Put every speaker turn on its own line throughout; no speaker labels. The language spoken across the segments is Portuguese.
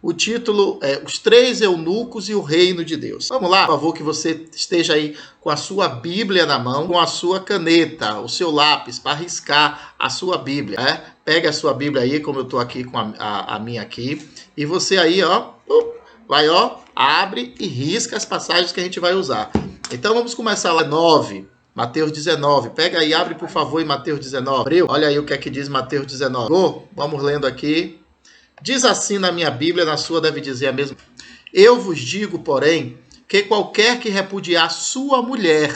o título é Os Três Eunucos e o Reino de Deus. Vamos lá, por favor, que você esteja aí com a sua Bíblia na mão, com a sua caneta, o seu lápis, para riscar a sua Bíblia. Pega a sua Bíblia aí, como eu estou aqui com a minha aqui, e você aí, ó, vai, ó, abre e risca as passagens que a gente vai usar. Então vamos começar lá, 9. Mateus 19. Pega aí, abre por favor em Mateus 19. Abriu? Olha aí o que é que diz Mateus 19. Vamos lendo aqui. Diz assim na minha Bíblia, na sua deve dizer a mesma. Eu vos digo, porém, que qualquer que repudiar sua mulher,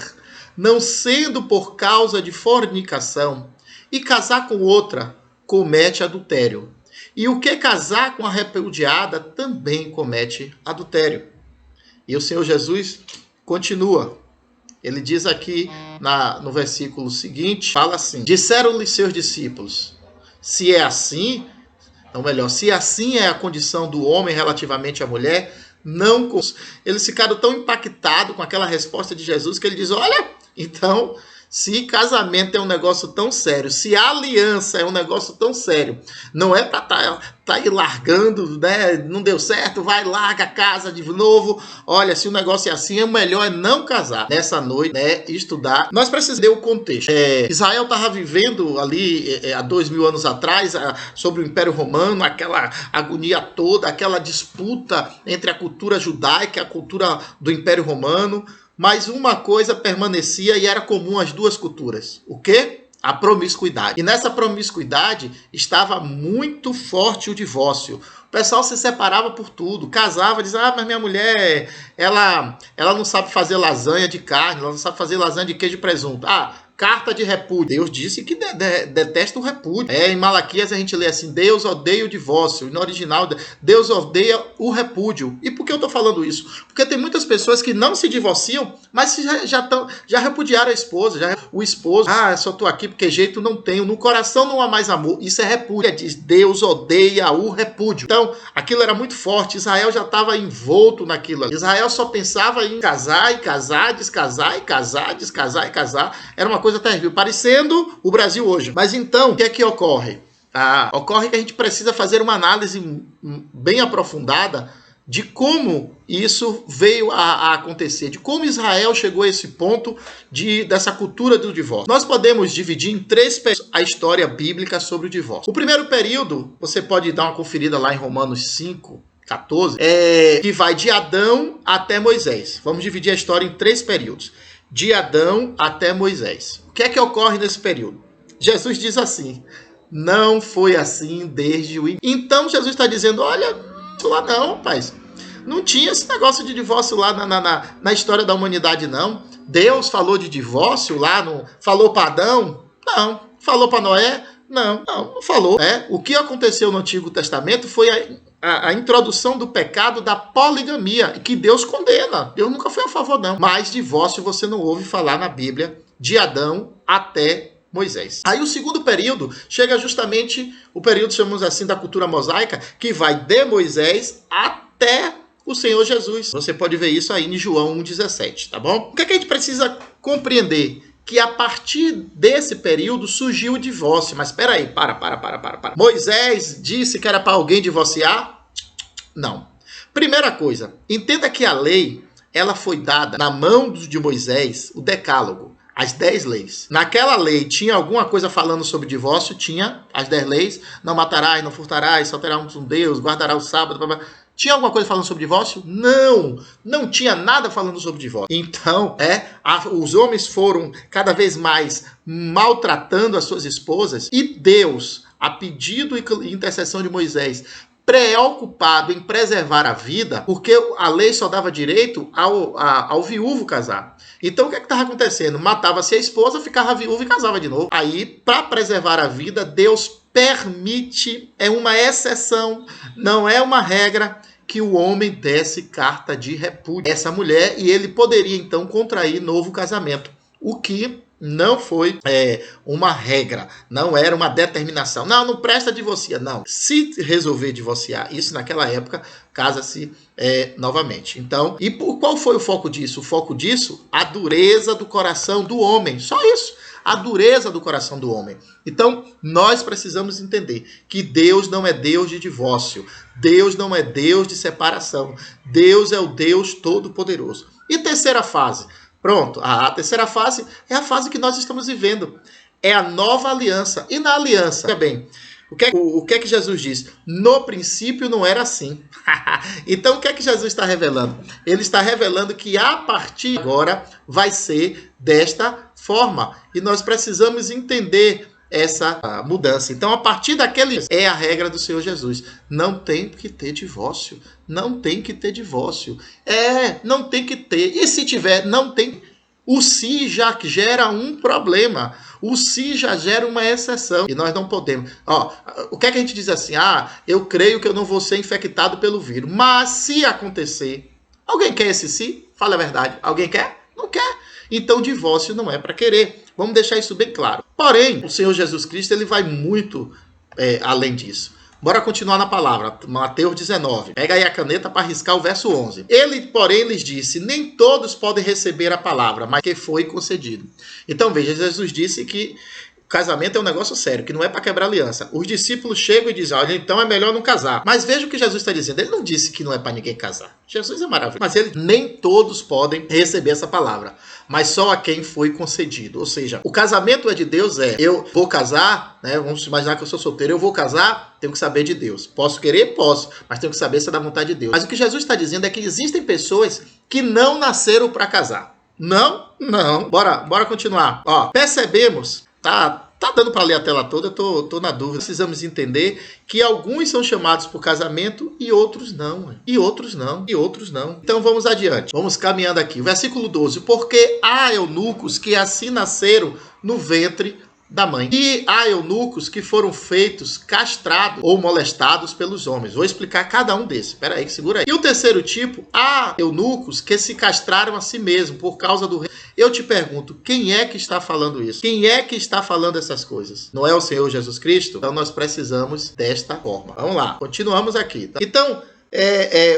não sendo por causa de fornicação, e casar com outra, comete adultério. E o que casar com a repudiada também comete adultério. E o Senhor Jesus continua. Ele diz aqui no versículo seguinte, fala assim: disseram-lhe seus discípulos, se é assim, ou melhor, se assim é a condição do homem relativamente à mulher, não... Eles ficaram tão impactados com aquela resposta de Jesus que ele diz, olha, então, se casamento é um negócio tão sério, se aliança é um negócio tão sério, não é para tá aí largando, né? Não deu certo, vai, larga a casa de novo. Olha, se o negócio é assim, o melhor é não casar. Nessa noite, né, estudar. Nós precisamos ver o contexto. Israel estava vivendo ali há 2000 anos atrás, sobre o Império Romano, aquela agonia toda, aquela disputa entre a cultura judaica e a cultura do Império Romano. Mas uma coisa permanecia e era comum às duas culturas. O quê? A promiscuidade. E nessa promiscuidade estava muito forte o divórcio. O pessoal se separava por tudo, casava, dizia, mas minha mulher, ela não sabe fazer lasanha de carne, ela não sabe fazer lasanha de queijo e presunto. Carta de repúdio. Deus disse que detesta o repúdio. Em Malaquias a gente lê assim, Deus odeia o divórcio. E no original, Deus odeia o repúdio. E por que eu estou falando isso? Porque tem muitas pessoas que não se divorciam, mas já repudiaram a esposa. O esposo, só estou aqui porque jeito não tenho. No coração não há mais amor. Isso é repúdio. Diz, Deus odeia o repúdio. Então, aquilo era muito forte. Israel já estava envolto naquilo. Israel só pensava em casar e casar, descasar e casar, descasar e casar. Era uma coisa terrível, parecendo o Brasil hoje. Mas então, o que é que ocorre? Ocorre que a gente precisa fazer uma análise bem aprofundada de como isso veio a acontecer, de como Israel chegou a esse ponto dessa cultura do divórcio. Nós podemos dividir em 3 períodos a história bíblica sobre o divórcio. O primeiro período, você pode dar uma conferida lá em Romanos 5, 14, que vai de Adão até Moisés. Vamos dividir a história em 3 períodos. De Adão até Moisés. O que é que ocorre nesse período? Jesus diz assim, não foi assim desde o início. Então Jesus está dizendo, olha, lá não, rapaz. Não tinha esse negócio de divórcio lá na história da humanidade, não. Deus falou de divórcio lá, falou para Adão? Não. Falou para Noé? Não falou. O que aconteceu no Antigo Testamento foi a introdução do pecado da poligamia, que Deus condena. Deus nunca foi a favor, não. Mas divórcio você não ouve falar na Bíblia, de Adão até Moisés. Aí o segundo período chega justamente o período, chamamos assim, da cultura mosaica, que vai de Moisés até o Senhor Jesus. Você pode ver isso aí em João 1,17, tá bom? O que é que a gente precisa compreender? Que a partir desse período surgiu o divórcio. Mas espera aí, para. Moisés disse que era para alguém divorciar? Não. Primeira coisa, entenda que a lei, ela foi dada na mão de Moisés, o decálogo, as 10 leis. Naquela lei tinha alguma coisa falando sobre divórcio? Tinha as 10 leis. Não matarás, não furtarás, só terás um Deus, guardará o sábado, blá, blá. Tinha alguma coisa falando sobre divórcio? Não tinha nada falando sobre divórcio. Então, os homens foram cada vez mais maltratando as suas esposas e Deus, a pedido e intercessão de Moisés, preocupado em preservar a vida, porque a lei só dava direito ao viúvo casar. Então, o que estava acontecendo? Matava-se a esposa, ficava viúva e casava de novo. Aí, para preservar a vida, Deus permite, é uma exceção, não é uma regra, que o homem desse carta de repúdio a essa mulher e ele poderia então contrair novo casamento, o que não foi uma regra, não era uma determinação. Não presta, divorcia. Não. Se resolver divorciar, isso naquela época, casa-se novamente. Então, qual foi o foco disso? O foco disso, a dureza do coração do homem. Só isso. a dureza do coração do homem. Então, nós precisamos entender que Deus não é Deus de divórcio. Deus não é Deus de separação. Deus é o Deus Todo-Poderoso. E terceira fase? Pronto, a terceira fase é a fase que nós estamos vivendo. É a nova aliança. E na aliança, olha bem, o que é que Jesus diz? No princípio não era assim. Então o que é que Jesus está revelando? Ele está revelando que a partir de agora vai ser desta forma. E nós precisamos entender essa mudança. Então a partir daquele é a regra do Senhor Jesus. Não tem que ter divórcio. Não tem que ter divórcio. Não tem que ter. E se tiver, não tem. O se já gera um problema. O se já gera uma exceção. E nós não podemos. O que é que a gente diz assim? Eu creio que eu não vou ser infectado pelo vírus. Mas se acontecer, alguém quer esse se? Fala a verdade. Alguém quer? Não quer. Então divórcio não é para querer. Vamos deixar isso bem claro. Porém, o Senhor Jesus Cristo ele vai muito além disso. Bora continuar na palavra, Mateus 19. Pega aí a caneta para riscar o verso 11. Ele, porém, lhes disse, nem todos podem receber a palavra, mas que foi concedido. Então, veja, Jesus disse que o casamento é um negócio sério, que não é para quebrar aliança. Os discípulos chegam e dizem, olha, então é melhor não casar. Mas veja o que Jesus está dizendo. Ele não disse que não é para ninguém casar. Jesus é maravilhoso. Mas nem todos podem receber essa palavra, mas só a quem foi concedido. Ou seja, o casamento é de Deus, eu vou casar, né? Vamos imaginar que eu sou solteiro, eu vou casar, tenho que saber de Deus. Posso querer? Posso, mas tenho que saber se é da vontade de Deus. Mas o que Jesus está dizendo é que existem pessoas que não nasceram para casar. Não. Bora continuar. Percebemos, tá dando para ler a tela toda, eu tô na dúvida. Precisamos entender que alguns são chamados por casamento e outros não. E outros não. Então vamos adiante. Vamos caminhando aqui. Versículo 12. Porque há eunucos que assim nasceram no ventre da mãe. E há eunucos que foram feitos castrados ou molestados pelos homens. Vou explicar cada um desses. Espera aí, segura aí. E o terceiro tipo, há eunucos que se castraram a si mesmo por causa do rei. Eu te pergunto, quem é que está falando isso? Quem é que está falando essas coisas? Não é o Senhor Jesus Cristo? Então nós precisamos desta forma. Vamos lá, continuamos aqui. Então,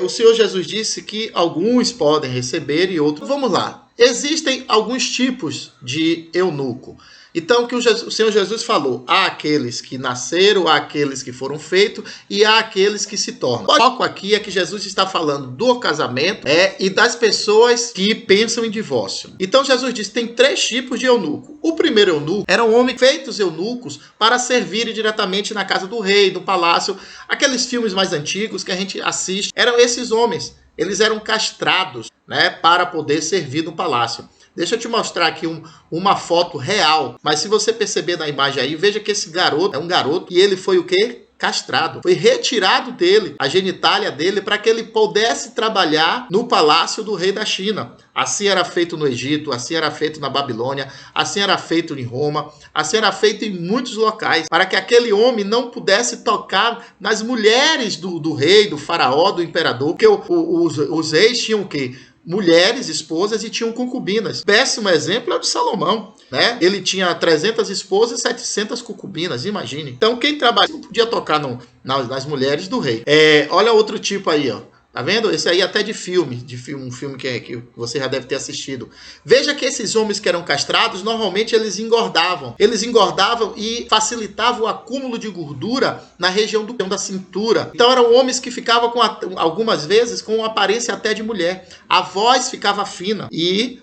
o Senhor Jesus disse que alguns podem receber e outros... Vamos lá. Existem alguns tipos de eunuco. Então, o que o Senhor Jesus falou, há aqueles que nasceram, há aqueles que foram feitos e há aqueles que se tornam. O foco aqui é que Jesus está falando do casamento e das pessoas que pensam em divórcio. Então, Jesus disse que tem 3 tipos de eunuco. O primeiro eunuco eram homens feitos eunucos para servirem diretamente na casa do rei, no palácio. Aqueles filmes mais antigos que a gente assiste, eram esses homens. Eles eram castrados, né, para poder servir no palácio. Deixa eu te mostrar aqui uma foto real. Mas se você perceber na imagem aí, veja que esse garoto é um garoto e ele foi o quê? Castrado. Foi retirado dele, a genitália dele, para que ele pudesse trabalhar no palácio do rei da China. Assim era feito no Egito, assim era feito na Babilônia, assim era feito em Roma, assim era feito em muitos locais, para que aquele homem não pudesse tocar nas mulheres do rei, do faraó, do imperador, porque os reis tinham o quê? Mulheres, esposas e tinham concubinas. Péssimo exemplo é o de Salomão, né? Ele tinha 300 esposas e 700 concubinas, imagine. Então quem trabalha não podia tocar nas mulheres do rei. Olha outro tipo aí, ó. Tá vendo? Esse aí até de filme, um filme que você já deve ter assistido. Veja que esses homens que eram castrados, normalmente eles engordavam. Eles engordavam e facilitavam o acúmulo de gordura na região da cintura. Então eram homens que ficavam algumas vezes com uma aparência até de mulher. A voz ficava fina e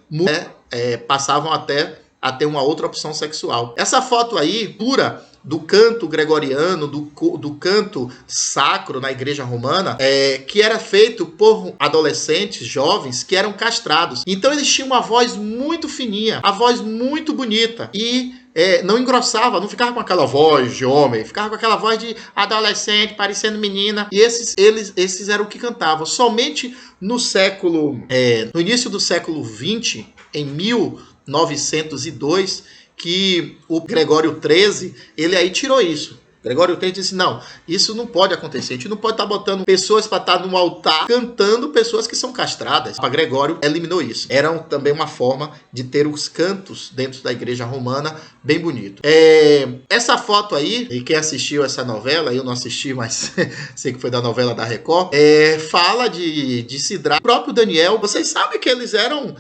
passavam até a ter uma outra opção sexual. Essa foto aí, pura, do canto gregoriano, do canto sacro na igreja romana, que era feito por adolescentes, jovens, que eram castrados. Então eles tinham uma voz muito fininha, a voz muito bonita e não engrossava, não ficava com aquela voz de homem, ficava com aquela voz de adolescente, parecendo menina. E esses eram o que cantavam. Somente no início do século XX, em 1902, que o Gregório XIII, ele aí tirou isso. Gregório XIII disse, não, isso não pode acontecer. A gente não pode estar botando pessoas para estar no altar cantando pessoas que são castradas. Papa Gregório eliminou isso. Era também uma forma de ter os cantos dentro da igreja romana bem bonito. Essa foto aí, e quem assistiu essa novela, eu não assisti, mas sei que foi da novela da Record, fala de Sidraque. O próprio Daniel, vocês sabem que eles eram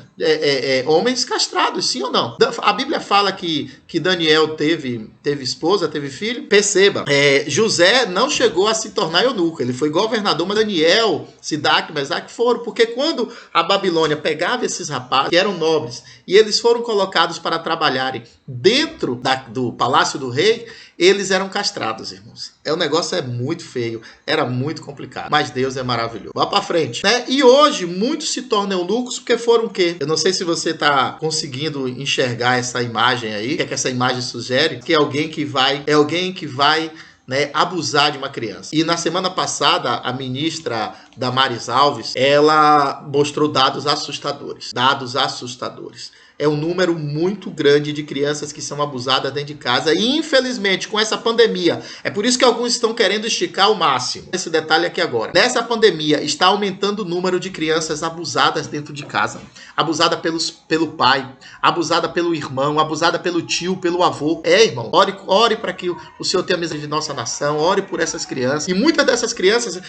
homens castrados, sim ou não? A Bíblia fala que Daniel teve esposa, teve filho. Perceba, José não chegou a se tornar eunuco, ele foi governador, mas Daniel, Sidraque, Mesaque foram, porque quando a Babilônia pegava esses rapazes, que eram nobres, e eles foram colocados para trabalharem dentro do palácio do rei, eles eram castrados, irmãos. O negócio é muito feio, era muito complicado, mas Deus é maravilhoso. Vá para frente, né? E hoje muitos se tornam eunucos porque foram o quê? Eu não sei se você está conseguindo enxergar essa imagem aí, o que é que essa imagem sugere? Que é alguém que vai abusar de uma criança. E na semana passada, a ministra Damares Alves, ela mostrou dados assustadores. É um número muito grande de crianças que são abusadas dentro de casa. E, infelizmente, com essa pandemia, é por isso que alguns estão querendo esticar ao máximo. Esse detalhe aqui agora. Nessa pandemia, está aumentando o número de crianças abusadas dentro de casa. Abusada pelo pai, abusada pelo irmão, abusada pelo tio, pelo avô. Irmão, ore para que o Senhor tenha misericórdia de nossa nação, ore por essas crianças. E muitas dessas crianças,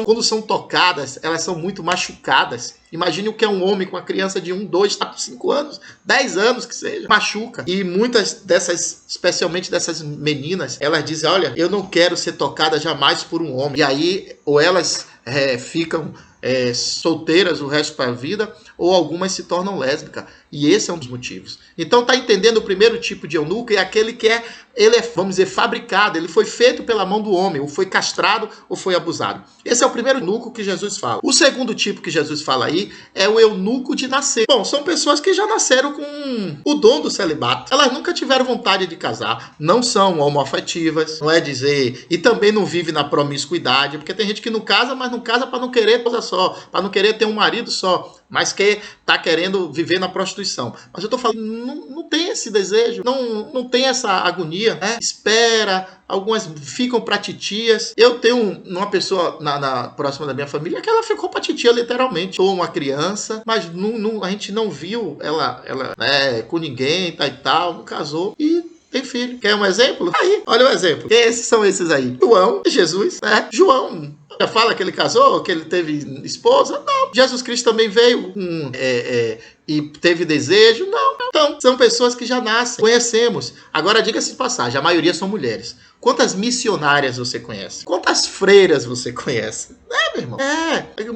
quando são tocadas, elas são muito machucadas. Imagine o que é um homem com uma criança de 1, 2, 5 anos, 10 anos que seja, machuca. E muitas dessas, especialmente dessas meninas, elas dizem, olha, eu não quero ser tocada jamais por um homem. E aí, ou elas ficam solteiras o resto da vida, ou algumas se tornam lésbicas. E esse é um dos motivos. Então tá entendendo? O primeiro tipo de eunuco é aquele que vamos dizer, fabricado. Ele foi feito pela mão do homem, ou foi castrado, ou foi abusado. Esse é o primeiro eunuco que Jesus fala. O segundo tipo que Jesus fala aí é o eunuco de nascer. Bom, são pessoas que já nasceram com o dom do celibato. Elas nunca tiveram vontade de casar. Não são homoafetivas, não é dizer... E também não vive na promiscuidade, porque tem gente que não casa, mas não casa para não querer coisa só, para não querer ter um marido só, mas que tá querendo viver na prostituição. Mas eu tô falando, não tem esse desejo, não tem essa agonia, né? Espera, algumas ficam pra titias. Eu tenho uma pessoa na próxima da minha família que ela ficou pra titia, literalmente. Ou uma criança, mas a gente não viu ela com ninguém, tá e tal, não casou e tem filho. Quer um exemplo? Aí, olha o exemplo. Esses são esses aí. João e Jesus, né? João já fala que ele casou, que ele teve esposa? Não. Jesus Cristo também veio e teve desejo? Não. Então, são pessoas que já nascem. Conhecemos. Agora, diga-se de passagem, a maioria são mulheres. Quantas missionárias você conhece? Quantas freiras você conhece? Meu irmão.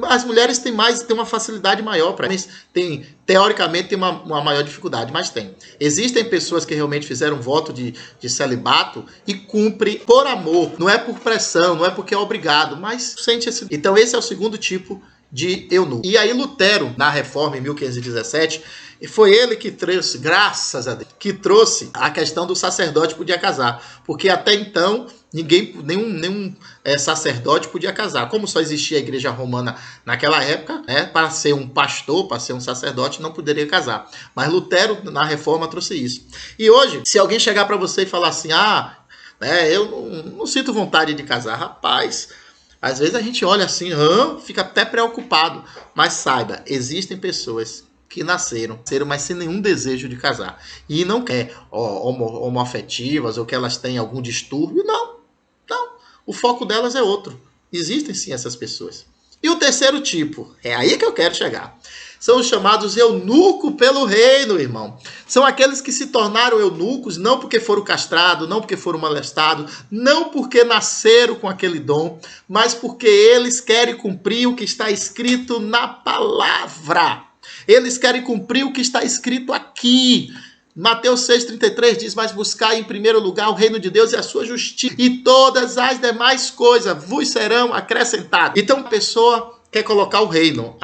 As mulheres têm uma facilidade maior para isso. Teoricamente, tem uma maior dificuldade, mas tem. Existem pessoas que realmente fizeram voto de celibato e cumprem por amor. Não é por pressão, não é porque é obrigado, mas sente esse... Então, esse é o segundo tipo de eunuco. E aí Lutero, na Reforma em 1517, foi ele que trouxe, graças a Deus, que trouxe a questão do sacerdote podia casar, porque até então nenhum sacerdote podia casar. Como só existia a igreja romana naquela época, né, para ser um pastor, para ser um sacerdote, não poderia casar. Mas Lutero, na Reforma, trouxe isso. E hoje, se alguém chegar para você e falar assim, eu não sinto vontade de casar, rapaz... Às vezes a gente olha assim, fica até preocupado. Mas saiba, existem pessoas que nasceram, mas sem nenhum desejo de casar. E não quer homoafetivas ou que elas têm algum distúrbio. Não. O foco delas é outro. Existem sim essas pessoas. E o terceiro tipo, é aí que eu quero chegar. São os chamados eunucos pelo reino, irmão. São aqueles que se tornaram eunucos não porque foram castrados, não porque foram molestados, não porque nasceram com aquele dom, mas porque eles querem cumprir o que está escrito na palavra. Eles querem cumprir o que está escrito aqui. Mateus 6,33 diz, mas buscai em primeiro lugar o reino de Deus e a sua justiça, e todas as demais coisas vos serão acrescentadas. Então a pessoa quer colocar o reino.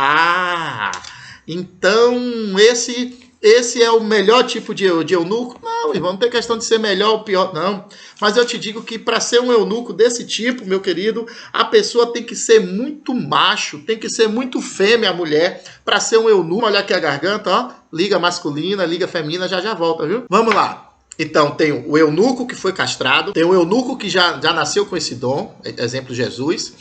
Então esse é o melhor tipo de eunuco? Não, irmão, não tem questão de ser melhor ou pior, não. Mas eu te digo que para ser um eunuco desse tipo, meu querido, a pessoa tem que ser muito macho, tem que ser muito fêmea, a mulher, para ser um eunuco. Olha aqui a garganta, ó, liga masculina, liga feminina, já volta, viu? Vamos lá. Então, tem o eunuco que foi castrado, tem o eunuco que já nasceu com esse dom, exemplo Jesus,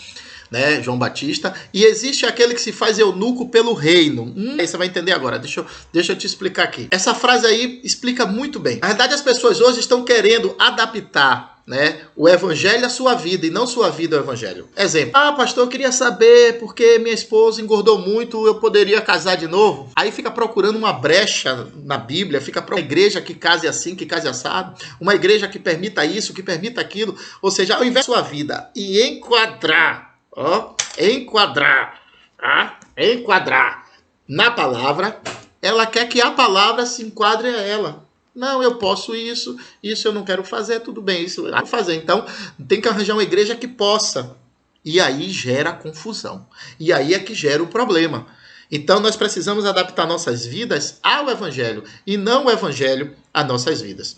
né, João Batista, e existe aquele que se faz eunuco pelo reino. Aí você vai entender agora, deixa eu te explicar aqui. Essa frase aí explica muito bem. Na verdade, as pessoas hoje estão querendo adaptar, né, o evangelho à sua vida e não sua vida ao evangelho. Exemplo: pastor, eu queria saber porque minha esposa engordou muito, eu poderia casar de novo? Aí fica procurando uma brecha na Bíblia, fica procurando uma igreja que case assim, que case assado, uma igreja que permita isso, que permita aquilo. Ou seja, ao invés da sua vida e enquadrar na palavra, ela quer que a palavra se enquadre a ela. Não, eu posso isso eu não quero fazer, tudo bem, isso eu vou fazer. Então, tem que arranjar uma igreja que possa. E aí gera confusão. E aí é que gera o problema. Então, nós precisamos adaptar nossas vidas ao evangelho e não o evangelho a nossas vidas.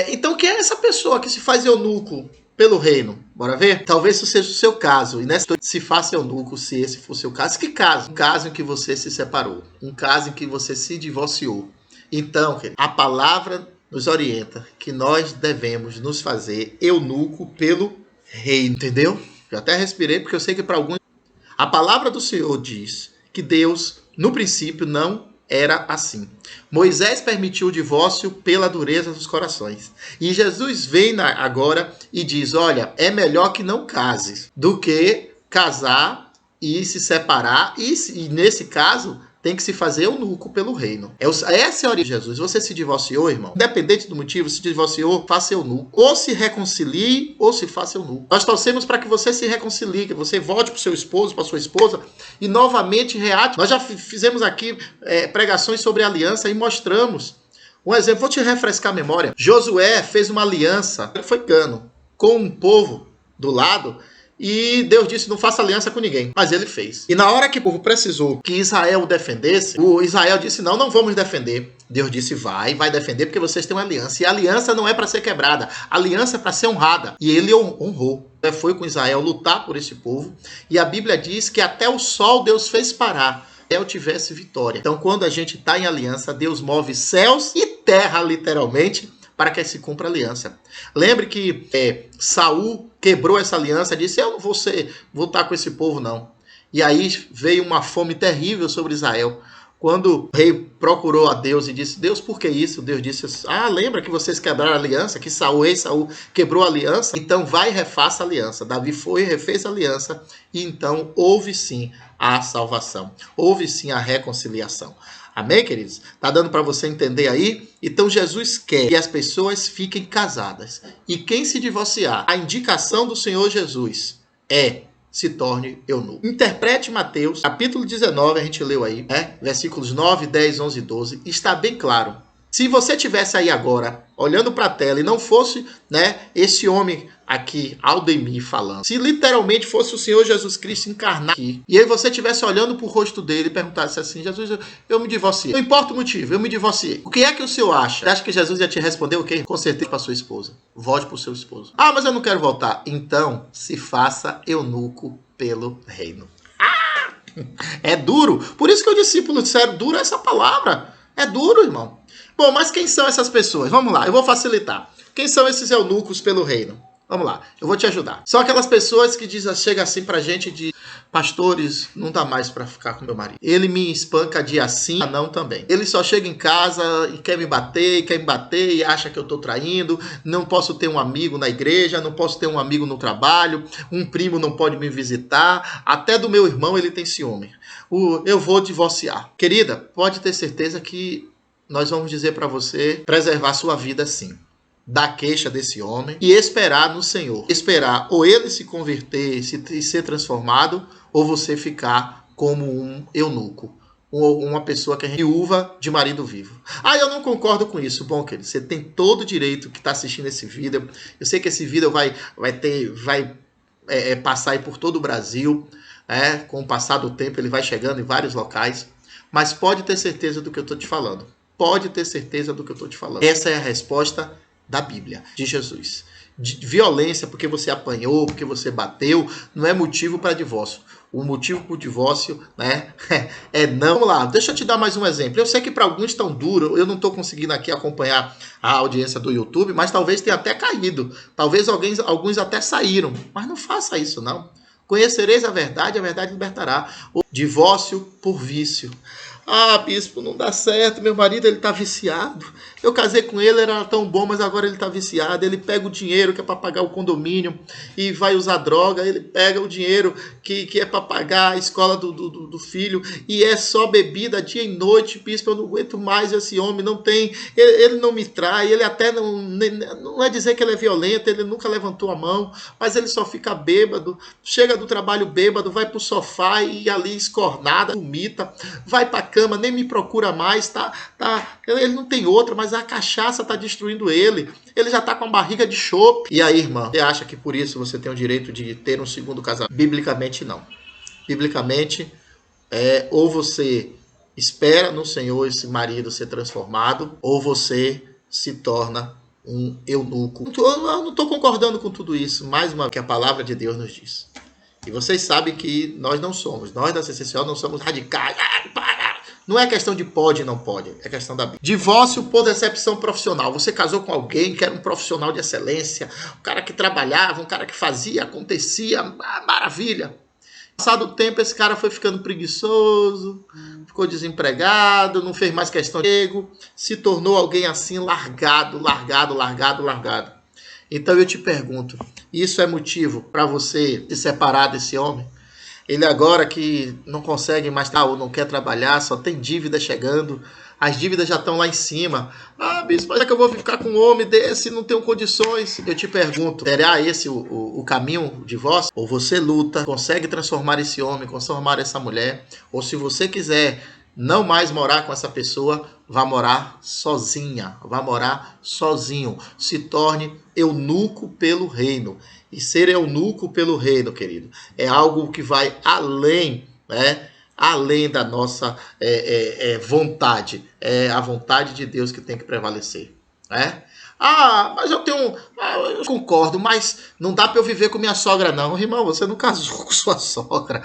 Então, quem é essa pessoa que se faz eunuco pelo reino? Bora ver? Talvez isso seja o seu caso. E nessa se faça eunuco, se esse for o seu caso. Que caso? Um caso em que você se separou. Um caso em que você se divorciou. Então, a palavra nos orienta que nós devemos nos fazer eunuco pelo reino. Entendeu? Eu até respirei porque eu sei que para alguns... A palavra do Senhor diz que Deus, no princípio, não era assim. Moisés permitiu o divórcio pela dureza dos corações. E Jesus vem agora e diz: olha, é melhor que não cases do que casar e se separar. E nesse caso, tem que se fazer eunuco pelo reino. Essa é a origem de Jesus. Você se divorciou, irmão? Independente do motivo, se divorciou, faça eunuco. Ou se reconcilie, ou se faça eunuco. Nós torcemos para que você se reconcilie, que você volte para o seu esposo, para sua esposa, e novamente reate. Nós já fizemos aqui pregações sobre aliança e mostramos. Um exemplo, vou te refrescar a memória. Josué fez uma aliança, ele foi cano, com um povo do lado. E Deus disse: não faça aliança com ninguém. Mas ele fez. E na hora que o povo precisou que Israel o defendesse, o Israel disse: não vamos defender. Deus disse: vai defender porque vocês têm uma aliança. E a aliança não é para ser quebrada. A aliança é para ser honrada. E ele honrou. Foi com Israel lutar por esse povo. E a Bíblia diz que até o sol Deus fez parar. Israel tivesse vitória. Então, quando a gente está em aliança, Deus move céus e terra, literalmente, para que se cumpra a aliança. Lembre que Saul quebrou essa aliança, disse: eu não vou estar com esse povo, não. E aí veio uma fome terrível sobre Israel. Quando o rei procurou a Deus e disse: Deus, por que isso? Deus disse: lembra que vocês quebraram a aliança? Que rei Saul quebrou a aliança? Então vai e refaça a aliança. Davi foi e refez a aliança. E então houve sim a salvação. Houve sim a reconciliação. Amém, queridos? Tá dando para você entender aí? Então Jesus quer que as pessoas fiquem casadas. E quem se divorciar, a indicação do Senhor Jesus se torne eunuco. Interprete Mateus, capítulo 19, a gente leu aí, versículos 9, 10, 11 e 12. Está bem claro. Se você tivesse aí agora, olhando para a tela, e não fosse, esse homem aqui, Aldemir, falando, se literalmente fosse o Senhor Jesus Cristo encarnado aqui, e aí você estivesse olhando para o rosto dele e perguntasse assim: Jesus, eu me divorciei. Não importa o motivo, eu me divorciei. O que é que o senhor acha? Você acha que Jesus ia te responder o quê? Com certeza para sua esposa. Volte para o seu esposo. Mas eu não quero voltar. Então, se faça eunuco pelo reino. É duro. Por isso que o discípulo disseram: duro essa palavra. É duro, irmão. Bom, mas quem são essas pessoas? Vamos lá, eu vou facilitar. Quem são esses eunucos pelo reino? Vamos lá, eu vou te ajudar. São aquelas pessoas que chegam assim pra gente e dizem: pastores, não dá mais pra ficar com meu marido. Ele me espanca dia sim, não também. Ele só chega em casa e quer me bater e acha que eu tô traindo. Não posso ter um amigo na igreja, não posso ter um amigo no trabalho, um primo não pode me visitar, até do meu irmão ele tem ciúme. Eu vou divorciar. Querida, pode ter certeza que nós vamos dizer para você preservar sua vida sim. Da queixa desse homem e esperar no Senhor. Esperar ou ele se converter e ser transformado, ou você ficar como um eunuco. Uma pessoa que é viúva de marido vivo. Eu não concordo com isso. Bom, querido, você tem todo o direito que está assistindo esse vídeo. Eu sei que esse vídeo vai passar aí por todo o Brasil. Com o passar do tempo ele vai chegando em vários locais. Mas pode ter certeza do que eu estou te falando. Pode ter certeza do que eu estou te falando. Essa é a resposta da Bíblia, de Jesus. De violência, porque você apanhou, porque você bateu, não é motivo para divórcio. O motivo para o divórcio, né, é não. Vamos lá, deixa eu te dar mais um exemplo. Eu sei que para alguns tão duro, eu não estou conseguindo aqui acompanhar a audiência do YouTube, mas talvez tenha até caído. Talvez alguns até saíram. Mas não faça isso, não. Conhecereis a verdade libertará. O divórcio por vício. Ah, bispo, não dá certo, meu marido ele tá viciado. Eu casei com ele, era tão bom, mas agora ele tá viciado. Ele pega o dinheiro que é para pagar o condomínio e vai usar droga. Ele pega o dinheiro que é para pagar a escola do filho e é só bebida dia e noite. Bispo, eu não aguento mais esse homem, não tem, ele não me trai, ele até não é dizer que ele é violento, ele nunca levantou a mão, mas ele só fica bêbado, chega do trabalho bêbado, vai pro sofá e ali escornada, vomita, vai pra cama, nem me procura mais, ele não tem outra, mas a cachaça tá destruindo ele já tá com a barriga de chope. E aí, irmã, você acha que por isso você tem o direito de ter um segundo casamento? Biblicamente, não. Biblicamente, ou você espera no Senhor esse marido ser transformado, ou você se torna um eunuco. Eu não estou concordando com tudo isso, mais uma que a palavra de Deus nos diz. E vocês sabem que nós da CCCO não somos radicais. Não é questão de pode e não pode, é questão da Bíblia. Divórcio por decepção profissional. Você casou com alguém que era um profissional de excelência, um cara que trabalhava, um cara que fazia, acontecia, maravilha. Passado o tempo, esse cara foi ficando preguiçoso, ficou desempregado, não fez mais questão de emprego, se tornou alguém assim largado. Então eu te pergunto, isso é motivo para você se separar desse homem? Ele agora que não consegue mais ou não quer trabalhar, só tem dívida chegando, as dívidas já estão lá em cima. Ah, bispo, mas é que eu vou ficar com um homem desse, não tenho condições. Eu te pergunto, será esse o caminho, o divórcio? Ou você luta, consegue transformar esse homem, transformar essa mulher? Ou se você quiser não mais morar com essa pessoa, vá morar sozinha, vá morar sozinho. Se torne eunuco pelo reino. E ser eunuco pelo reino, querido, é algo que vai além, né? Além da nossa vontade. É a vontade de Deus que tem que prevalecer, né? Ah, mas eu concordo, mas não dá para eu viver com minha sogra, não. Irmão, você não casou com sua sogra.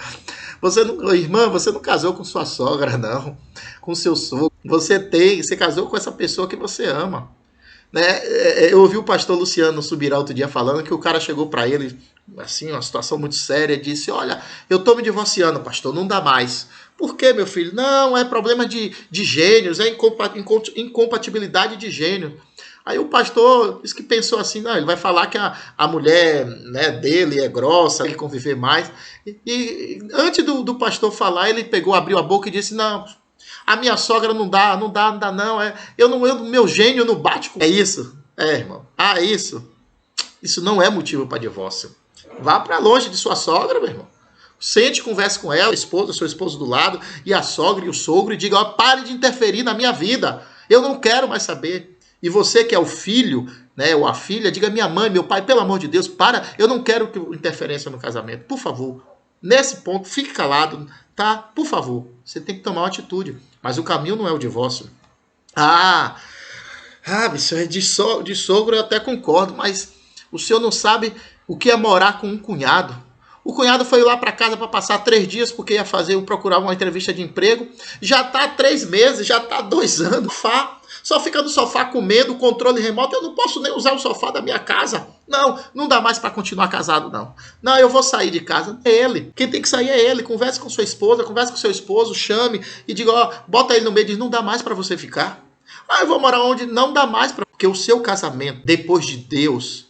Irmã, você não casou com sua sogra, não. Com seu sogro. Você casou com essa pessoa que você ama. Né? Eu ouvi o pastor Luciano Subirá outro dia falando que o cara chegou para ele, assim, uma situação muito séria, e disse: olha, eu tô me divorciando, pastor, não dá mais. Por quê, meu filho? Não, é problema de gênios, é incompatibilidade de gênio. Aí o pastor disse que pensou assim: não, ele vai falar que a mulher, né, dele é grossa, ele conviver mais. E antes do pastor falar, ele abriu a boca e disse: não, a minha sogra não dá não. Meu gênio não bate com... É isso? Irmão. Ah, é isso? Isso não é motivo para divórcio. Vá para longe de sua sogra, meu irmão. Sente, converse com ela, seu esposo do lado, e a sogra e o sogro, e diga: ó, pare de interferir na minha vida. Eu não quero mais saber. E você que é o filho, né, ou a filha, diga: minha mãe, meu pai, pelo amor de Deus, para. Eu não quero interferência no casamento. Por favor. Nesse ponto, fique calado, tá? Por favor. Você tem que tomar uma atitude. Mas o caminho não é o divórcio. Isso é de sogro eu até concordo, mas o senhor não sabe o que é morar com um cunhado. O cunhado foi lá para casa para passar 3 dias porque ia procurar uma entrevista de emprego. Já tá há 3 meses, já tá há 2 anos. Só fica no sofá comendo, controle remoto. Eu não posso nem usar o sofá da minha casa. Não dá mais para continuar casado, não. Não, eu vou sair de casa. É ele. Quem tem que sair é ele. Converse com sua esposa, converse com seu esposo, chame e diga: ó, bota ele no meio e diz: não dá mais para você ficar. Eu vou morar onde? Não dá mais para... Porque o seu casamento, depois de Deus,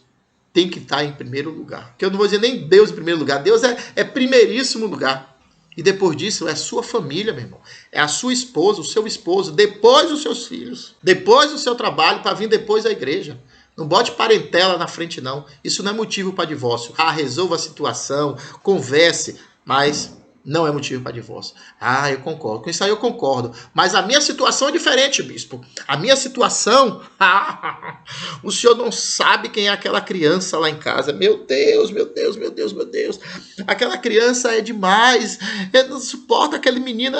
tem que estar em primeiro lugar. Que eu não vou dizer nem Deus em primeiro lugar. Deus é primeiríssimo lugar. E depois disso é sua família, meu irmão. É a sua esposa, o seu esposo, depois os seus filhos, depois do seu trabalho, para vir depois a igreja. Não bote parentela na frente, não. Isso não é motivo para divórcio. Resolva a situação, converse, mas não é motivo para divórcio. Eu concordo. Com isso aí eu concordo. Mas a minha situação é diferente, bispo. A minha situação... o senhor não sabe quem é aquela criança lá em casa. Meu Deus. Aquela criança é demais. Ele não suporta, aquele menino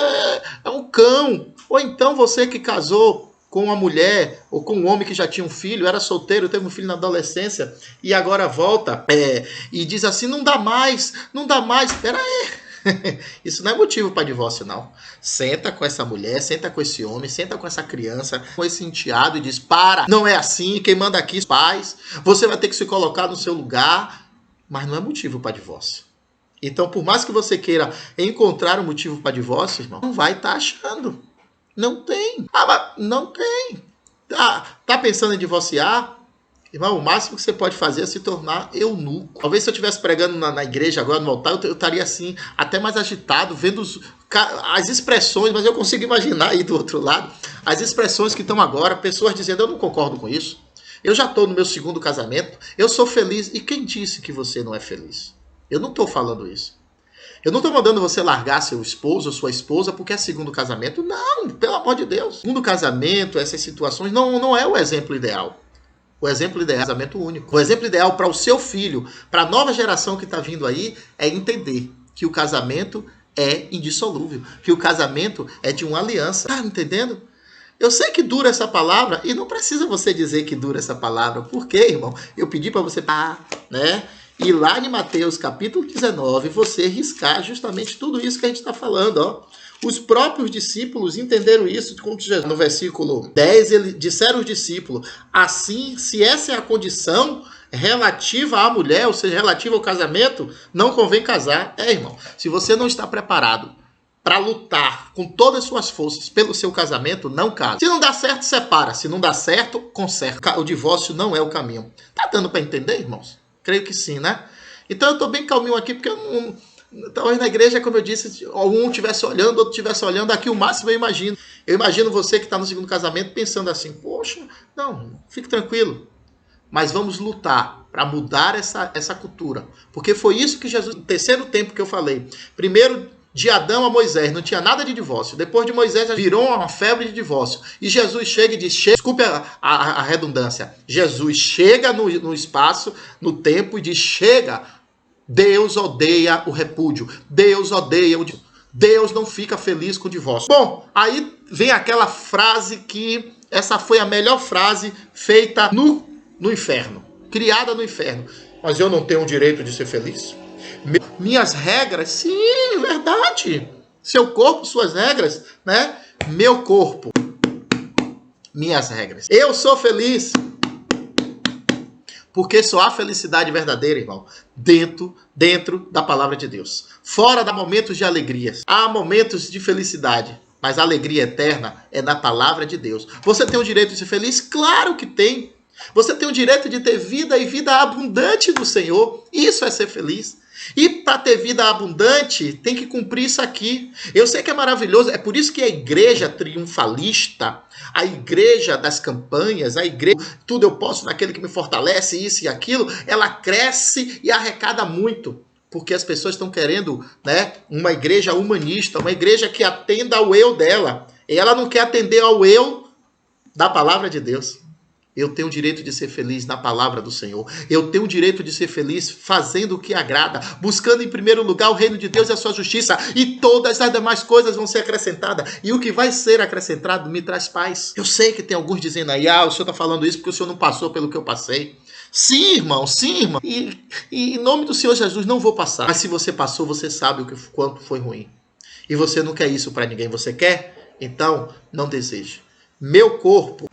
é um cão. Ou então você que casou com uma mulher ou com um homem que já tinha um filho, era solteiro, teve um filho na adolescência e agora volta e diz assim: não dá mais. Espera aí. Isso não é motivo para divórcio, não. Senta com essa mulher, senta com esse homem, senta com essa criança, com esse enteado e diz: para, não é assim, quem manda aqui, os pais, você vai ter que se colocar no seu lugar. Mas não é motivo para divórcio. Então, por mais que você queira encontrar um motivo para divórcio, irmão, não vai estar achando. Não tem. Mas não tem. Tá pensando em divorciar? Irmão, o máximo que você pode fazer é se tornar eunuco. Talvez se eu estivesse pregando na igreja agora, no altar, eu estaria assim, até mais agitado, vendo as expressões, mas eu consigo imaginar aí do outro lado, as expressões que estão agora, pessoas dizendo: eu não concordo com isso, eu já estou no meu segundo casamento, eu sou feliz. E quem disse que você não é feliz? Eu não estou falando isso. Eu não estou mandando você largar seu esposo ou sua esposa porque é segundo casamento. Não, pelo amor de Deus. Segundo casamento, essas situações, não é o exemplo ideal. O exemplo ideal é o casamento único. O exemplo ideal para o seu filho, para a nova geração que está vindo aí, é entender que o casamento é indissolúvel, que o casamento é de uma aliança. Tá entendendo? Eu sei que dura essa palavra e não precisa você dizer que dura essa palavra. Por quê, irmão? Eu pedi para você, né? E lá em Mateus capítulo 19, você riscar justamente tudo isso que a gente está falando, ó. Os próprios discípulos entenderam isso, como Jesus, no versículo 10, ele disseram os discípulos: assim, se essa é a condição relativa à mulher, ou seja, relativa ao casamento, não convém casar. Irmão, se você não está preparado para lutar com todas as suas forças pelo seu casamento, não casa. Se não dá certo, separa. Se não dá certo, conserta. O divórcio não é o caminho. Tá dando para entender, irmãos? Creio que sim, né? Então eu estou bem calminho aqui, porque eu não... Talvez na igreja, como eu disse, um estivesse olhando, outro estivesse olhando. Aqui o máximo eu imagino. Eu imagino você que está no segundo casamento pensando assim: poxa, não, fique tranquilo. Mas vamos lutar para mudar essa cultura. Porque foi isso que Jesus, no terceiro tempo que eu falei. Primeiro, de Adão a Moisés, não tinha nada de divórcio. Depois de Moisés, virou uma febre de divórcio. E Jesus chega e diz: desculpe a redundância. Jesus chega no espaço, no tempo e diz: chega. Deus odeia o repúdio. Deus odeia o divórcio. Deus não fica feliz com o divórcio. Bom, aí vem aquela frase que... essa foi a melhor frase feita no inferno. Criada no inferno. Mas eu não tenho o direito de ser feliz? Minhas regras? Sim, verdade. Seu corpo, suas regras, né? Meu corpo. Minhas regras. Eu sou feliz. Porque só há felicidade verdadeira, irmão, dentro da palavra de Deus. Fora há momentos de alegria, há momentos de felicidade, mas a alegria eterna é na palavra de Deus. Você tem o direito de ser feliz? Claro que tem. Você tem o direito de ter vida e vida abundante do Senhor. Isso é ser feliz. E para ter vida abundante, tem que cumprir isso aqui. Eu sei que é maravilhoso, é por isso que a igreja triunfalista, a igreja das campanhas, a igreja tudo eu posso naquele que me fortalece, isso e aquilo, ela cresce e arrecada muito. Porque as pessoas estão querendo, né, uma igreja humanista, uma igreja que atenda ao eu dela. E ela não quer atender ao eu da palavra de Deus. Eu tenho o direito de ser feliz na palavra do Senhor. Eu tenho o direito de ser feliz fazendo o que agrada, buscando em primeiro lugar o reino de Deus e a sua justiça, e todas as demais coisas vão ser acrescentadas. E o que vai ser acrescentado me traz paz. Eu sei que tem alguns dizendo aí: o senhor está falando isso porque o senhor não passou pelo que eu passei. Sim, irmão, sim, irmão. E em nome do Senhor Jesus, não vou passar. Mas se você passou, você sabe quanto foi ruim. E você não quer isso para ninguém. Você quer? Então, não deseje. Meu corpo,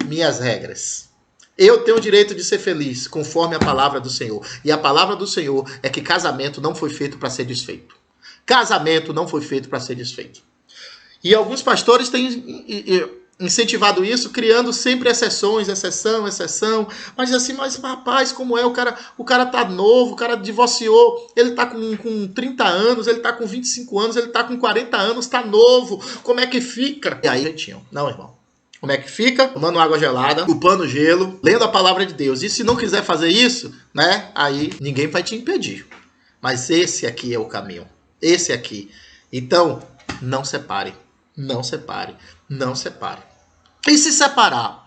minhas regras. Eu tenho o direito de ser feliz conforme a palavra do Senhor. E a palavra do Senhor é que casamento não foi feito para ser desfeito. Casamento não foi feito para ser desfeito. E alguns pastores têm incentivado isso, criando sempre exceção. Mas assim, rapaz, como é? O cara tá novo, o cara divorciou, ele tá com 30 anos, ele tá com 25 anos, ele tá com 40 anos, tá novo. Como é que fica? E aí, não, irmão. Como é que fica? Tomando água gelada, chupando gelo, lendo a palavra de Deus. E se não quiser fazer isso, né? Aí ninguém vai te impedir. Mas esse aqui é o caminho. Esse aqui. Então, não separe. Não separe. Não separe. E se separar?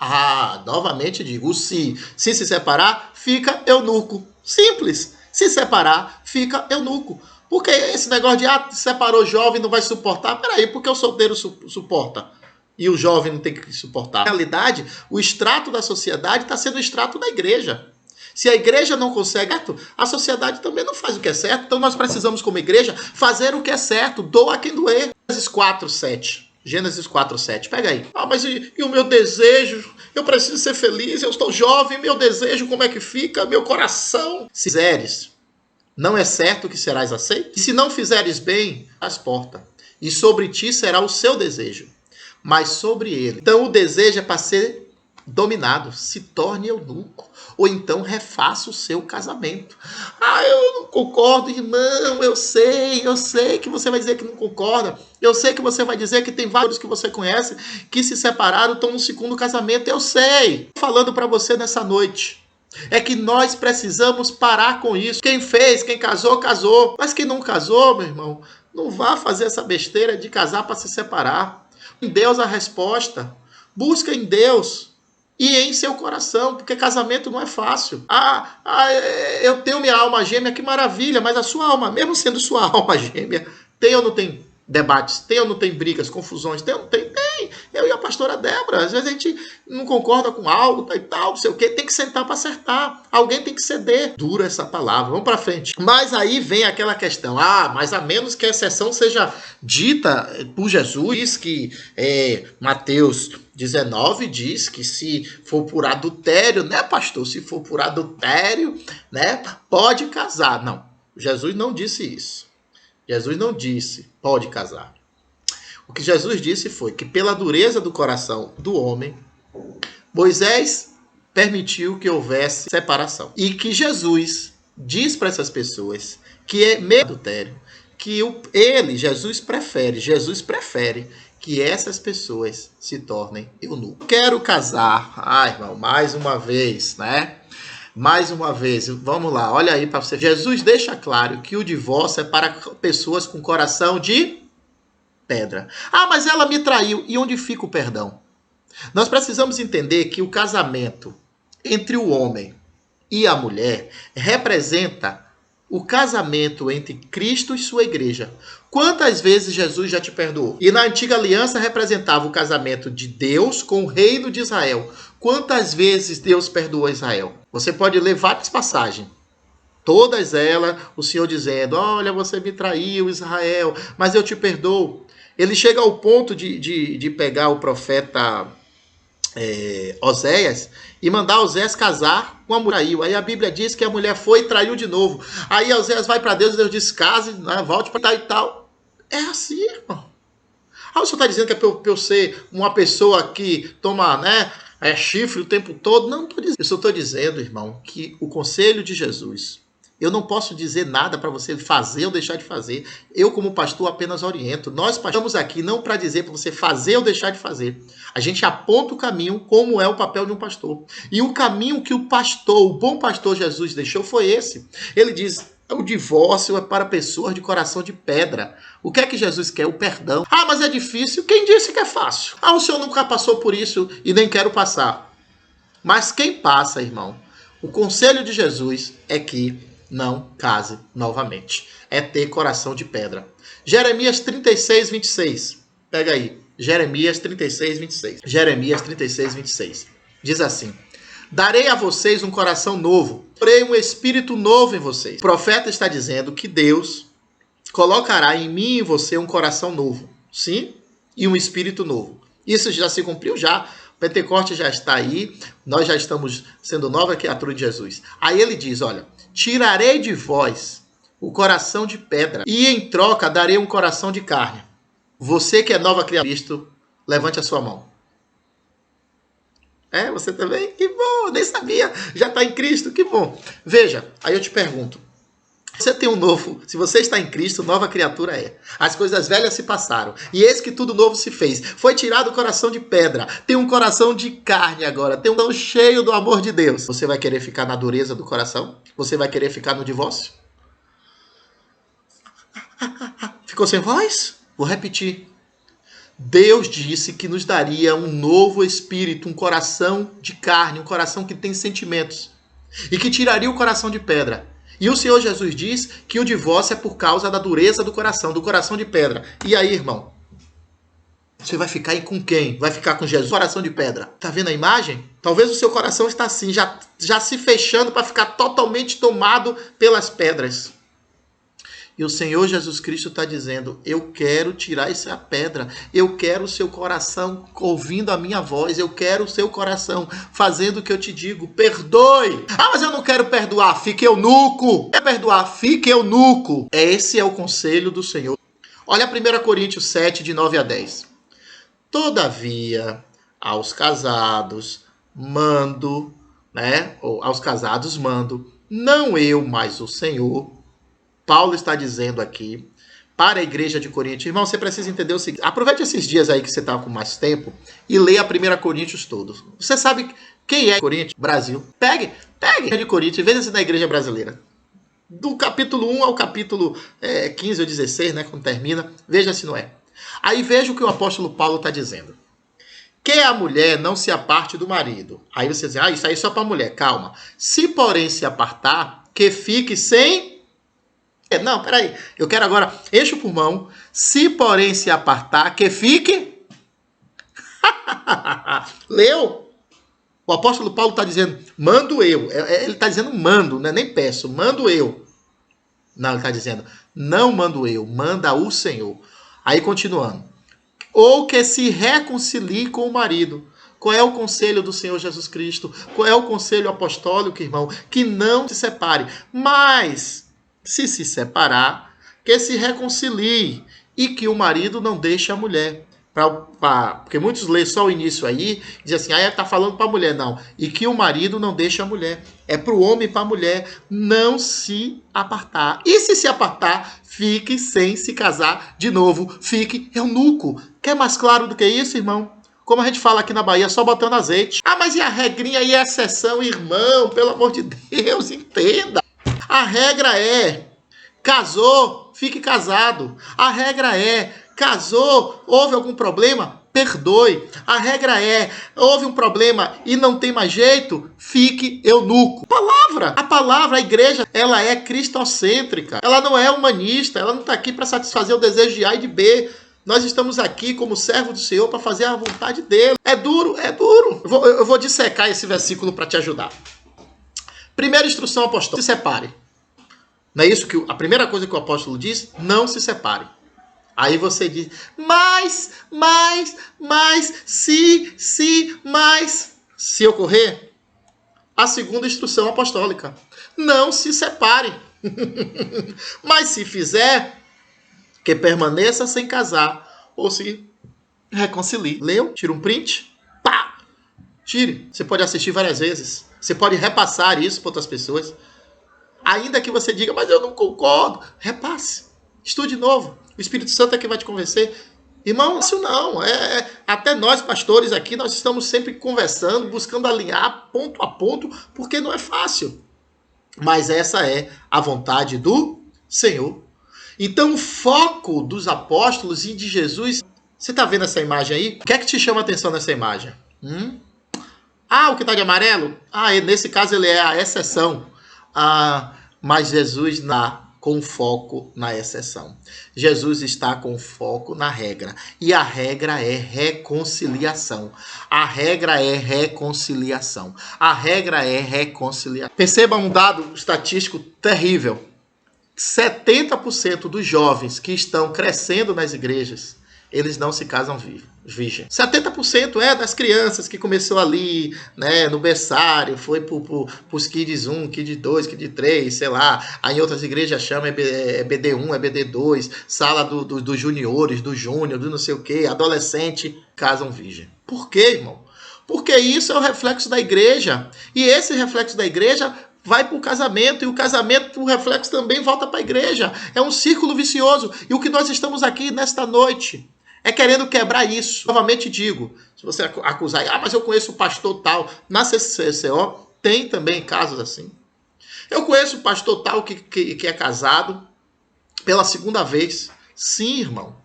Novamente digo, se se separar, fica eunuco. Simples. Se separar, fica eunuco. Porque esse negócio de, separou jovem, não vai suportar. Peraí, porque o solteiro suporta? E o jovem não tem que suportar. Na realidade, o extrato da sociedade está sendo o extrato da igreja. Se a igreja não consegue, a sociedade também não faz o que é certo. Então nós precisamos, como igreja, fazer o que é certo. Doa quem doer. Gênesis 4:7. Gênesis 4:7. Pega aí. Ah, mas e o meu desejo? Eu preciso ser feliz, eu estou jovem, meu desejo, como é que fica? Meu coração. Se fizeres, não é certo que serás aceito? E se não fizeres bem, as portas. E sobre ti será o seu desejo, mas sobre ele. Então o desejo é para ser dominado, se torne eunuco, ou então refaça o seu casamento. Ah, eu não concordo, irmão, eu sei que você vai dizer que não concorda, eu sei que você vai dizer que tem vários que você conhece que se separaram, estão no segundo casamento, eu sei. Falando para você nessa noite, é que nós precisamos parar com isso. Quem fez, quem casou, casou, mas quem não casou, meu irmão, não vá fazer essa besteira de casar para se separar. Em Deus a resposta, busca em Deus e em seu coração, porque casamento não é fácil. Eu tenho minha alma gêmea, que maravilha, mas a sua alma, mesmo sendo sua alma gêmea, tem ou não tem debates? Tem ou não tem brigas, confusões? Tem ou não tem? Tem. Eu e a pastora Débora, às vezes a gente não concorda com algo e tal, não sei o quê, tem que sentar para acertar. Alguém tem que ceder. Dura essa palavra, vamos para frente. Mas aí vem aquela questão, mas a menos que a exceção seja dita por Jesus, que Mateus 19 diz que se for por adultério, né, pastor? Se for por adultério, né, pode casar. Não, Jesus não disse isso. Jesus não disse, pode casar. O que Jesus disse foi que pela dureza do coração do homem, Moisés permitiu que houvesse separação. E que Jesus diz para essas pessoas que é meio adultério, que Jesus prefere que essas pessoas se tornem eunucos. Quero casar. Irmão, mais uma vez, né? Mais uma vez, vamos lá, olha aí para você. Jesus deixa claro que o divórcio é para pessoas com coração de pedra. Mas ela me traiu. E onde fica o perdão? Nós precisamos entender que o casamento entre o homem e a mulher representa o casamento entre Cristo e sua igreja. Quantas vezes Jesus já te perdoou? E na antiga aliança representava o casamento de Deus com o reino de Israel. Quantas vezes Deus perdoou Israel? Você pode ler várias passagens. Todas elas, o Senhor dizendo, olha, você me traiu, Israel, mas eu te perdoo. Ele chega ao ponto de pegar o profeta Oséias e mandar Oséias casar com a mulher. Aí a Bíblia diz que a mulher foi e traiu de novo. Aí Oséias vai para Deus e Deus diz, case, né, volte para tal e tal. É assim, irmão. O senhor está dizendo que é para eu ser uma pessoa que toma, né, chifre o tempo todo? Não estou dizendo. Eu só estou dizendo, irmão, que o conselho de Jesus, eu não posso dizer nada para você fazer ou deixar de fazer. Eu, como pastor, apenas oriento. Nós estamos aqui não para dizer para você fazer ou deixar de fazer. A gente aponta o caminho, como é o papel de um pastor. E o caminho que o bom pastor Jesus deixou foi esse. Ele diz, o divórcio é para pessoas de coração de pedra. O que é que Jesus quer? O perdão. Mas é difícil. Quem disse que é fácil? O senhor nunca passou por isso e nem quero passar. Mas quem passa, irmão, o conselho de Jesus é que não case novamente. É ter coração de pedra. Jeremias 36, 26. Pega aí. Jeremias 36, 26. Jeremias 36, 26. Diz assim, darei a vocês um coração novo, porei um espírito novo em vocês. O profeta está dizendo que Deus colocará em mim e em você um coração novo. Sim? E um espírito novo. Isso já se cumpriu já. O Pentecoste já está aí. Nós já estamos sendo nova criatura de Jesus. Aí ele diz, olha, tirarei de vós o coração de pedra e em troca darei um coração de carne. Você que é nova criatura, Cristo, levante a sua mão. Você também? Que bom, nem sabia. Já está em Cristo, que bom. Veja, aí eu te pergunto. Você tem um novo, se você está em Cristo, nova criatura é. As coisas velhas se passaram. E eis que tudo novo se fez. Foi tirado o coração de pedra. Tem um coração de carne agora. Tem um coração cheio do amor de Deus. Você vai querer ficar na dureza do coração? Você vai querer ficar no divórcio? Ficou sem voz? Vou repetir. Deus disse que nos daria um novo espírito, um coração de carne, um coração que tem sentimentos. E que tiraria o coração de pedra. E o Senhor Jesus diz que o divórcio é por causa da dureza do coração de pedra. E aí, irmão? Você vai ficar aí com quem? Vai ficar com Jesus? Coração de pedra. Tá vendo a imagem? Talvez o seu coração está assim, já se fechando para ficar totalmente tomado pelas pedras. E o Senhor Jesus Cristo está dizendo, eu quero tirar essa pedra, eu quero o seu coração ouvindo a minha voz, eu quero o seu coração fazendo o que eu te digo, perdoe. Ah, mas eu não quero perdoar, fique eunuco. Quer perdoar, fique eunuco. Esse é o conselho do Senhor. Olha 1 Coríntios 7, de 9 a 10. Todavia, aos casados mando, ou aos casados mando, não eu, mas o Senhor. Paulo está dizendo aqui para a igreja de Coríntios. Irmão, você precisa entender o seguinte. Aproveite esses dias aí que você está com mais tempo e leia 1 Coríntios todos. Você sabe quem é Coríntios? Brasil. Pegue de Coríntios e veja se na igreja brasileira. Do capítulo 1 ao capítulo 15 ou 16, quando termina, veja se não é. Aí veja o que o apóstolo Paulo está dizendo. Que a mulher não se aparte do marido. Aí você diz, isso aí é só para a mulher. Calma. Se porém se apartar, que fique sem... Não, peraí. Eu quero agora, enche o pulmão. Se porém se apartar, que fique... Leu? O apóstolo Paulo está dizendo, mando eu. Ele está dizendo mando, não é nem peço, mando eu. Não, ele está dizendo, não mando eu, manda o Senhor. Aí continuando. Ou que se reconcilie com o marido. Qual é o conselho do Senhor Jesus Cristo? Qual é o conselho apostólico, irmão? Que não se separe. Mas... se separar, que se reconcilie e que o marido não deixe a mulher. Porque muitos lêem só o início aí, dizem assim, está falando para a mulher. Não, e que o marido não deixe a mulher. É para o homem e para a mulher não se apartar. E se apartar, fique sem se casar de novo. Fique eunuco. Quer mais claro do que isso, irmão? Como a gente fala aqui na Bahia, só botando azeite. Mas e a regrinha e a exceção, irmão? Pelo amor de Deus, entenda. A regra é, casou, fique casado. A regra é, casou, houve algum problema, perdoe. A regra é, houve um problema e não tem mais jeito, fique eunuco. A palavra, a igreja, ela é cristocêntrica. Ela não é humanista, ela não está aqui para satisfazer o desejo de A e de B. Nós estamos aqui como servo do Senhor para fazer a vontade dele. É duro, é duro. Eu vou dissecar esse versículo para te ajudar. Primeira instrução apostólica, se separe. Não é isso que a primeira coisa que o apóstolo diz? Não se separe. Aí você diz, mas, se ocorrer, a segunda instrução apostólica, não se separe. Mas se fizer, que permaneça sem casar, ou se reconcilie. Leu? Tira um print, pá! Tire. Você pode assistir várias vezes. Você pode repassar isso para outras pessoas. Ainda que você diga, mas eu não concordo. Repasse. Estude de novo. O Espírito Santo é que vai te convencer. Irmão, isso não. Até nós, pastores aqui, nós estamos sempre conversando, buscando alinhar ponto a ponto, porque não é fácil. Mas essa é a vontade do Senhor. Então, o foco dos apóstolos e de Jesus... Você está vendo essa imagem aí? O que é que te chama a atenção nessa imagem? O que está de amarelo? Nesse caso ele é a exceção. Mas Jesus está com foco na exceção. Jesus está com foco na regra. E a regra é reconciliação. A regra é reconciliação. A regra é reconciliação. Perceba um dado estatístico terrível. 70% dos jovens que estão crescendo nas igrejas, eles não se casam virgem. 70% das crianças que começou ali, no berçário, foi para os Kids 1, Kids 2, Kids 3, sei lá. Aí em outras igrejas chama BD1, BD2, sala dos juniores, do júnior, do não sei o quê, adolescente, casam virgem. Por quê, irmão? Porque isso é o reflexo da igreja. E esse reflexo da igreja vai para o casamento, e o casamento, o reflexo também volta para a igreja. É um círculo vicioso. E o que nós estamos aqui nesta noite é querendo quebrar isso. Novamente digo, se você acusar, mas eu conheço o pastor tal, na CCO tem também casos assim. Eu conheço o pastor tal que é casado pela segunda vez. Sim, irmão.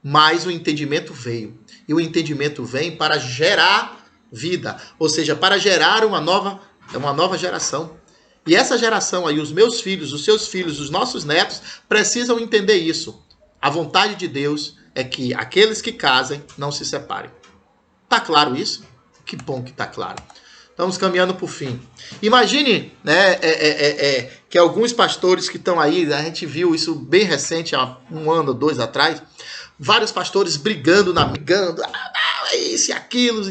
Mas o entendimento veio. E o entendimento vem para gerar vida. Ou seja, para gerar uma nova geração. E essa geração aí, os meus filhos, os seus filhos, os nossos netos, precisam entender isso. A vontade de Deus é que aqueles que casem não se separem. Tá claro isso? Que bom que tá claro. Estamos caminhando para o fim. Imagine, né, que alguns pastores que estão aí, a gente viu isso bem recente, há 1 ano ou 2 atrás, vários pastores brigando, isso e aquilo,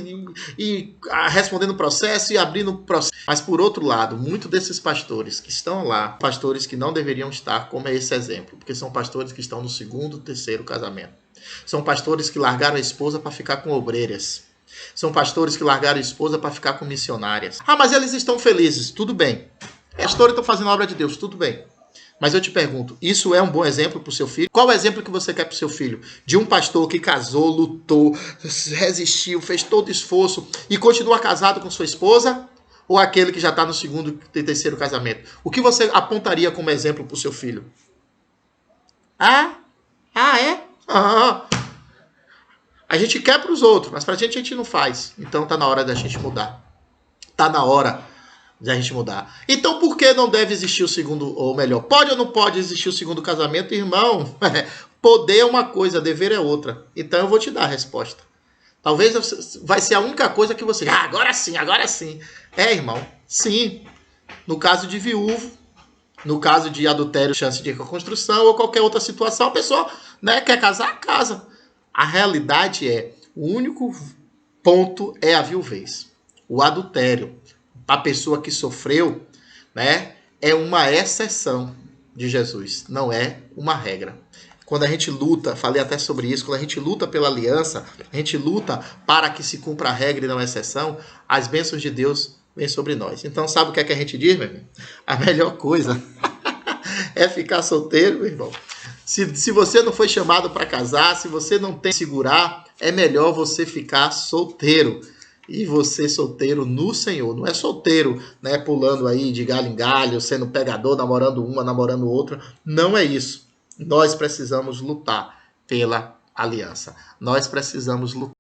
respondendo processo e abrindo processo. Mas por outro lado, muitos desses pastores que estão lá, pastores que não deveriam estar, como é esse exemplo, porque são pastores que estão no 2º, 3º casamento. São pastores que largaram a esposa para ficar com obreiras. São pastores que largaram a esposa para ficar com missionárias. Ah, mas eles estão felizes. Tudo bem. Pastores estão fazendo a obra de Deus. Tudo bem. Mas eu te pergunto, isso é um bom exemplo para o seu filho? Qual é o exemplo que você quer para o seu filho? De um pastor que casou, lutou, resistiu, fez todo esforço e continua casado com sua esposa? Ou aquele que já está no 2º e 3º casamento? O que você apontaria como exemplo para o seu filho? É? A gente quer para os outros, mas para a gente não faz. Então tá na hora da gente mudar. Tá na hora da gente mudar. Então por que não deve existir o 2º, ou melhor, pode ou não pode existir o 2º casamento? Irmão, poder é uma coisa, dever é outra. Então eu vou te dar a resposta. Talvez vai ser a única coisa que você... agora sim. Irmão, sim. No caso de viúvo, no caso de adultério, chance de reconstrução ou qualquer outra situação, a pessoa, né, quer casar, casa. A realidade é, o único ponto é a viuvez. O adultério, a pessoa que sofreu, né, é uma exceção de Jesus, não é uma regra. Quando a gente luta, falei até sobre isso, quando a gente luta pela aliança, a gente luta para que se cumpra a regra e não a exceção, as bênçãos de Deus vêm sobre nós. Então sabe o que é que a gente diz, meu irmão? A melhor coisa é ficar solteiro, meu irmão. Se você não foi chamado para casar, se você não tem que segurar, é melhor você ficar solteiro. E você solteiro no Senhor. Não é solteiro, né, pulando aí de galho em galho, sendo pegador, namorando uma, namorando outra. Não é isso. Nós precisamos lutar pela aliança. Nós precisamos lutar.